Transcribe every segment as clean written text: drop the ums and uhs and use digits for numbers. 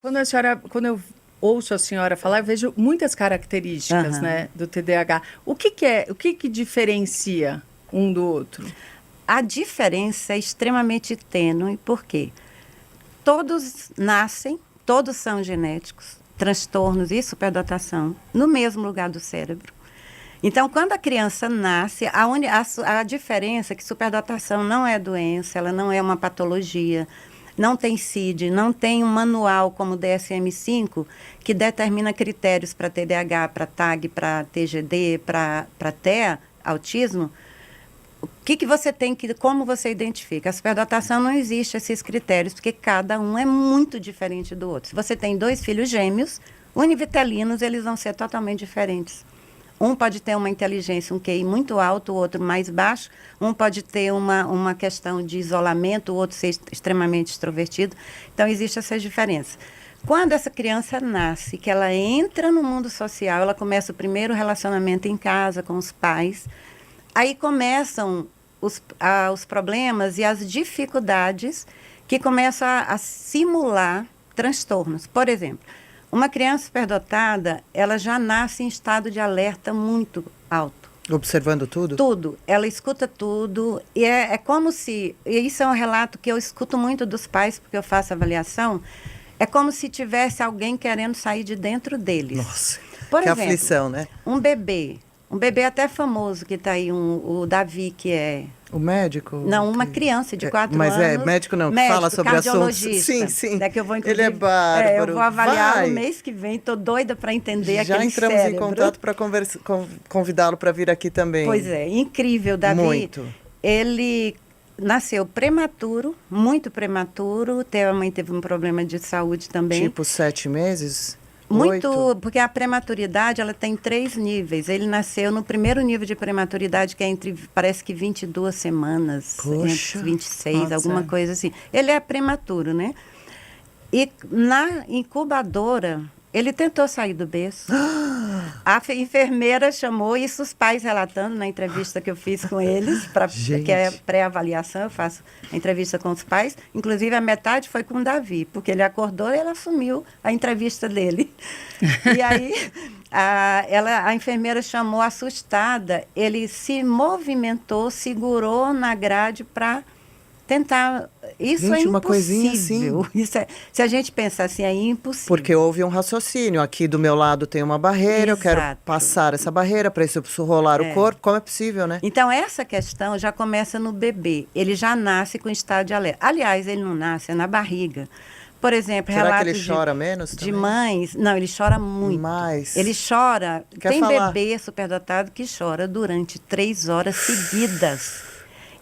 Quando eu ouço a senhora falar, eu vejo muitas características, né, do TDAH. O que diferencia um do outro? A diferença é extremamente tênue, por quê? Todos nascem, todos são genéticos, transtornos e superdotação, no mesmo lugar do cérebro. Então, quando a criança nasce, a diferença é que superdotação não é doença, ela não é uma patologia, não tem CID, não tem um manual como o DSM-5 que determina critérios para TDAH, para TAG, para TGD, para TEA, autismo. O que você tem que, como você identifica? A superdotação não existe esses critérios, porque cada um é muito diferente do outro. Se você tem 2 filhos gêmeos, univitelinos, eles vão ser totalmente diferentes. Um pode ter uma inteligência, um QI muito alto, o outro mais baixo. Um pode ter uma questão de isolamento, o outro ser extremamente extrovertido. Então, existe essa diferença. Quando essa criança nasce, que ela entra no mundo social, ela começa o primeiro relacionamento em casa com os pais. Aí começam os problemas e as dificuldades que começam a simular transtornos. Por exemplo, uma criança superdotada, ela já nasce em estado de alerta muito alto. Observando tudo? Tudo. Ela escuta tudo. E é como se... E isso é um relato que eu escuto muito dos pais, porque eu faço avaliação. É como se tivesse alguém querendo sair de dentro deles. Nossa, Por que exemplo, aflição, né? Um bebê até famoso que está aí, o Davi, que é... O médico? Não, uma criança de 4 mas anos. Mas médico não, que fala sobre assuntos. Sim, sim. É que eu vou, ele é bárbaro. Eu vou avaliar no mês que vem, estou doida para entender aquele cérebro. Já entramos em contato para convidá-lo para vir aqui também. Pois é, incrível, Davi. Muito. Ele nasceu prematuro, muito prematuro. A mãe teve um problema de saúde também. Tipo 7 meses? Muito, 8? porque a prematuridade, ela tem 3 níveis. Ele nasceu no primeiro nível de prematuridade, que é parece que 22 semanas, Poxa, entre 26, nossa. alguma coisa assim. Ele é prematuro, né? E na incubadora, ele tentou sair do berço. A enfermeira chamou, isso os pais relatando na entrevista que eu fiz com eles, que é pré-avaliação, eu faço a entrevista com os pais. Inclusive, a metade foi com o Davi, porque ele acordou e ela assumiu a entrevista dele. E aí, a enfermeira chamou assustada, ele se movimentou, segurou na grade para tentar... Isso gente, é impossível. Uma coisinha assim. Isso se a gente pensar assim, é impossível. Porque houve um raciocínio. Aqui do meu lado tem uma barreira, Exato. Eu quero passar essa barreira para isso rolar o corpo. Como é possível, né? Então, essa questão já começa no bebê. Ele já nasce com estado de alerta. Aliás, ele não nasce, é na barriga. Por exemplo, será relatos que ele chora menos de também? mães... Não, ele chora muito. Mais. Ele chora... Tem falar? bebê superdotado que chora durante 3 horas seguidas.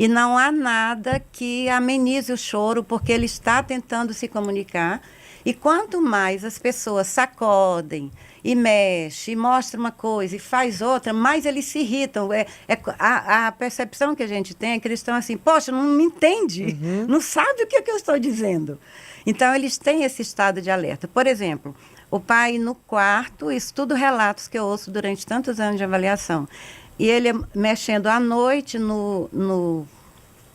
E não há nada que amenize o choro, porque ele está tentando se comunicar. E quanto mais as pessoas sacodem e mexem, e mostram uma coisa e faz outra, mais eles se irritam. A percepção que a gente tem é que eles estão assim, poxa, não me entende, não sabe o que eu estou dizendo. Então, eles têm esse estado de alerta. Por exemplo, o pai no quarto, isso tudo relatos que eu ouço durante tantos anos de avaliação. E ele mexendo à noite no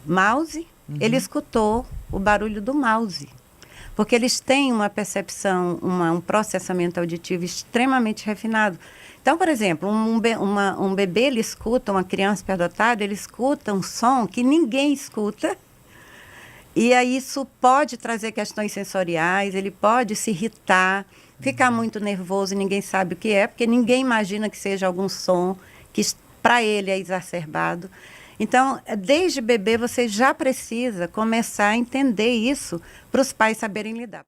mouse, ele escutou o barulho do mouse. Porque eles têm uma percepção, um processamento auditivo extremamente refinado. Então, por exemplo, um bebê, ele escuta, uma criança superdotada, ele escuta um som que ninguém escuta. E aí isso pode trazer questões sensoriais, ele pode se irritar, ficar muito nervoso e ninguém sabe o que é, porque ninguém imagina que seja algum som que para ele é exacerbado. Então, desde bebê, você já precisa começar a entender isso para os pais saberem lidar.